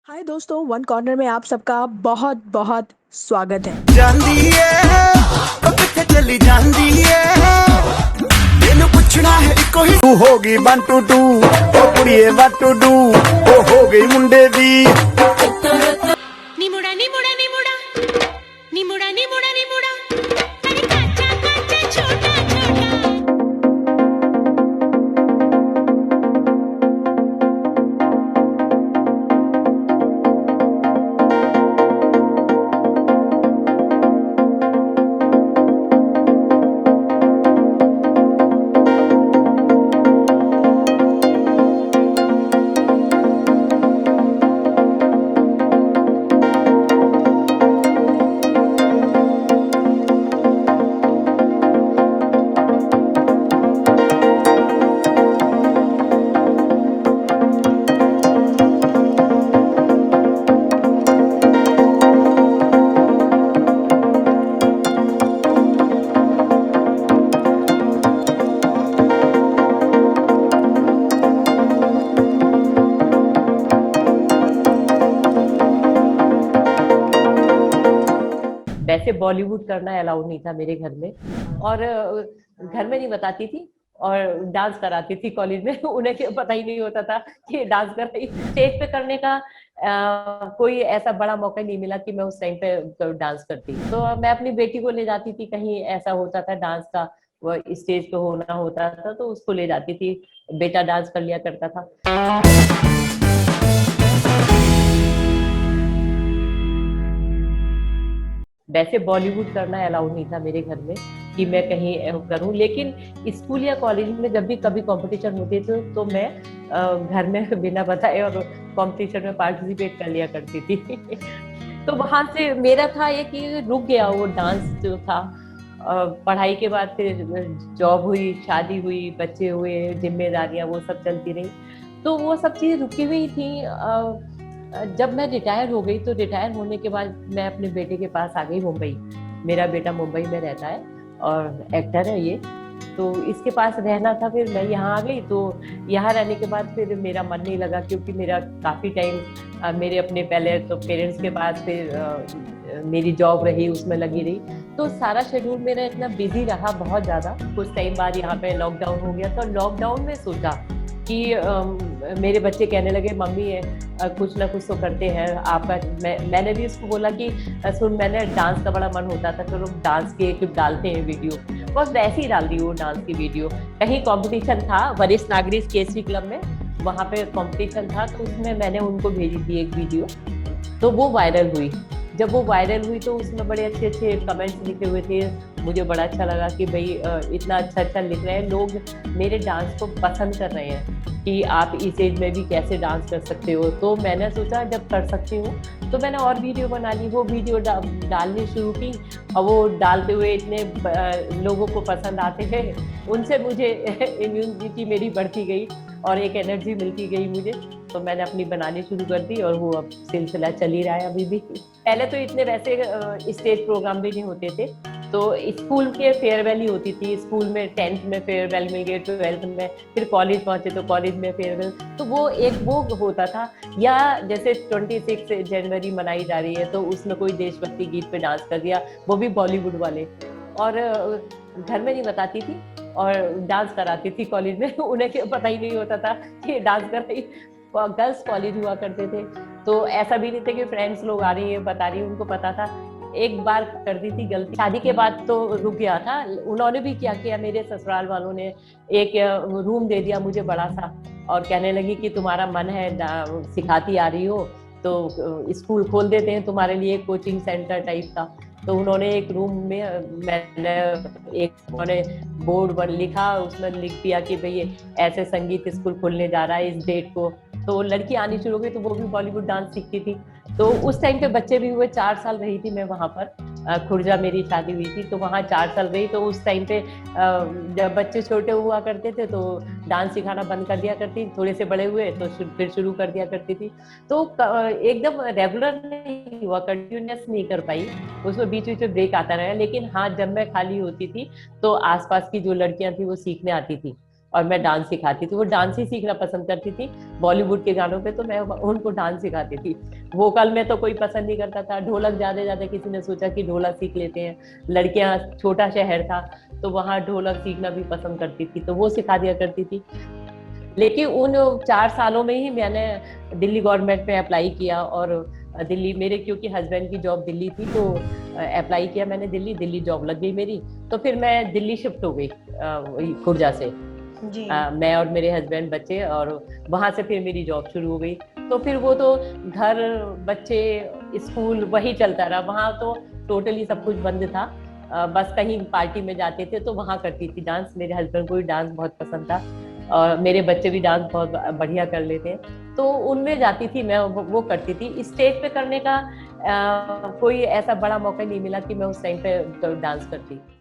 हाय दोस्तों, one corner में आप सबका बहुत बहुत स्वागत है। ਜਾਂਦੀ ਏ ਉਹ ਕਿੱਥੇ ਚਲੀ ਜਾਂਦੀ ਏ ਇਹਨੂੰ ਪੁੱਛਣਾ ਹੈ ਇੱਕੋ ਹੀ ਤੂੰ ਹੋ ਗਈ 1 2 2 ਉਹ ਕੁੜੀਏ what to do ਉਹ ਹੋ ਗਈ ਮੁੰਡੇ ਦੀ निमुड़ा निमुड़ा निमुड़ा निमुड़ा निमुड़ा निमुड़ा अरे काचा काचा छोटा छोटा। वैसे बॉलीवुड करना अलाउड नहीं था मेरे घर में और घर में नहीं बताती थी और डांस कराती थी कॉलेज में उन्हें पता ही नहीं होता था कि डांस कर रही। स्टेज पे करने का कोई ऐसा बड़ा मौका नहीं मिला कि मैं उस टाइम पे डांस करती। तो मैं अपनी बेटी को ले जाती थी, कहीं ऐसा होता था डांस का वो स्टेज पे होना होता था तो उसको ले जाती थी, बेटा डांस कर लिया करता था। वैसे बॉलीवुड करना अलाउड नहीं था मेरे घर में कि मैं कहीं करूं, लेकिन स्कूल या कॉलेज में जब भी कभी कंपटीशन होते थे तो मैं घर में बिना बताए और कंपटीशन में पार्टिसिपेट कर लिया करती थी। तो वहां से मेरा था ये कि रुक गया वो डांस जो था। पढ़ाई के बाद फिर जॉब हुई, शादी हुई, बच्चे हुए, जिम्मेदारियां वो सब चलती रही, तो वो सब चीजें रुकी हुई थी। जब मैं रिटायर हो गई तो रिटायर होने के बाद मैं अपने बेटे के पास आ गई मुंबई। मेरा बेटा मुंबई में रहता है और एक्टर है ये, तो इसके पास रहना था। फिर मैं यहाँ आ गई तो यहाँ रहने के बाद फिर मेरा मन नहीं लगा, क्योंकि मेरा काफ़ी टाइम मेरे अपने पहले तो पेरेंट्स के पास, फिर मेरी जॉब रही उसमें लगी रही, तो सारा शेड्यूल मेरा इतना बिजी रहा बहुत ज़्यादा। कुछ टाइम बाद यहाँ पे लॉकडाउन हो गया, तो लॉकडाउन में सोचा कि मेरे बच्चे कहने लगे मम्मी कुछ ना कुछ तो करते हैं आपका। मैंने भी उसको बोला कि सुन, मैंने डांस का बड़ा मन होता था, तो लोग डांस के क्लिप डालते हैं वीडियो, बस वैसे ही डाल दी वो डांस की वीडियो। कहीं कंपटीशन था वरिष्ठ नागरिक केसरी क्लब में, वहाँ पे कंपटीशन था, तो उसमें मैंने उनको भेजी थी एक वीडियो, तो वो वायरल हुई। जब वो वायरल हुई तो उसमें बड़े अच्छे अच्छे कमेंट्स लिखे हुए थे। मुझे बड़ा अच्छा लगा कि भाई इतना अच्छा अच्छा लिख रहे हैं लोग, मेरे डांस को पसंद कर रहे हैं कि आप इस एज में भी कैसे डांस कर सकते हो। तो मैंने सोचा जब कर सकती हूँ तो मैंने और वीडियो बना ली, वो वीडियो डालनी शुरू की, और वो डालते हुए इतने लोगों को पसंद आते हैं, उनसे मुझे इम्यूनिटी मेरी बढ़ती गई और एक एनर्जी मिलती गई मुझे। तो मैंने अपनी बनानी शुरू कर दी और वो अब सिलसिला चल ही रहा है अभी भी। पहले तो इतने वैसे स्टेज प्रोग्राम भी नहीं होते थे, तो स्कूल के फेयरवेल ही होती थी। स्कूल में 10th में फेयरवेल मिल गए, 12th में, फिर कॉलेज पहुंचे तो कॉलेज में फेयरवेल, तो वो एक वो होता था। या जैसे 26 जनवरी मनाई जा रही है तो उसमें कोई देशभक्ति गीत पे डांस कर दिया, वो भी बॉलीवुड वाले। और घर में नहीं बताती थी और डांस कराती थी कॉलेज में उन्हें पता ही नहीं होता था कि डांस कर रही। गर्ल्स कॉलेज हुआ करते थे, तो ऐसा भी नहीं था कि फ्रेंड्स लोग आ रही है बता रही है, उनको पता था। एक बार कर दी थी गलती, शादी के बाद तो रुक गया था। उन्होंने भी क्या किया, मेरे ससुराल वालों ने एक रूम दे दिया मुझे बड़ा सा, और कहने लगी कि तुम्हारा मन है सिखाती आ रही हो तो स्कूल खोल देते हैं तुम्हारे लिए, कोचिंग सेंटर टाइप का। तो उन्होंने एक रूम में, मैंने एक उन्होंने बोर्ड पर लिखा, उसमें लिख दिया कि भाई ऐसे संगीत स्कूल खुलने जा रहा है इस डेट को। तो लड़की आनी शुरू हो गई, तो वो भी बॉलीवुड डांस सीखती थी। तो उस टाइम पे बच्चे भी हुए, 4 साल रही थी मैं वहाँ पर। खुर्जा मेरी शादी हुई थी तो वहाँ 4 साल रही। तो उस टाइम पे जब बच्चे छोटे हुआ करते थे तो डांस सिखाना बंद कर दिया करती, थोड़े से बड़े हुए तो फिर शुरू कर दिया करती थी। तो एकदम रेगुलर नहीं हुआ, कंटिन्यूस नहीं कर पाई, उसमें बीच बीच में ब्रेक आता रहा। लेकिन हाँ, जब मैं खाली होती थी तो आसपास की जो लड़कियां थी वो सीखने आती थी, और मैं डांस सिखाती थी। वो डांस ही सीखना पसंद करती थी बॉलीवुड के गानों पे, तो मैं उनको डांस सिखाती थी। वोकल में तो कोई पसंद नहीं करता था, ढोलक ज्यादा किसी ने सोचा कि ढोलक सीख लेते हैं, लड़कियां, छोटा शहर था तो वहाँ ढोलक सीखना भी पसंद करती थी, तो वो सिखा दिया करती थी। लेकिन उन 4 सालों में ही मैंने दिल्ली गवर्नमेंट में अप्लाई किया, और दिल्ली, मेरे क्योंकि हस्बैंड की जॉब दिल्ली थी तो अप्लाई किया मैंने दिल्ली जॉब लग गई मेरी। तो फिर मैं दिल्ली शिफ्ट हो गई, वही खुर्जा से। जी। मैं और मेरे हस्बैंड, बच्चे, और वहां से फिर मेरी जॉब शुरू हो गई। तो फिर वो तो घर, बच्चे, स्कूल, वही चलता रहा। वहाँ तो टोटली सब कुछ बंद था, बस कहीं पार्टी में जाते थे तो वहाँ करती थी डांस। मेरे हस्बैंड को भी डांस बहुत पसंद था और मेरे बच्चे भी डांस बहुत बढ़िया कर लेते हैं, तो उनमें जाती थी मैं, वो करती थी। स्टेज पे करने का कोई ऐसा बड़ा मौका नहीं मिला कि मैं उस टाइम पे डांस करती।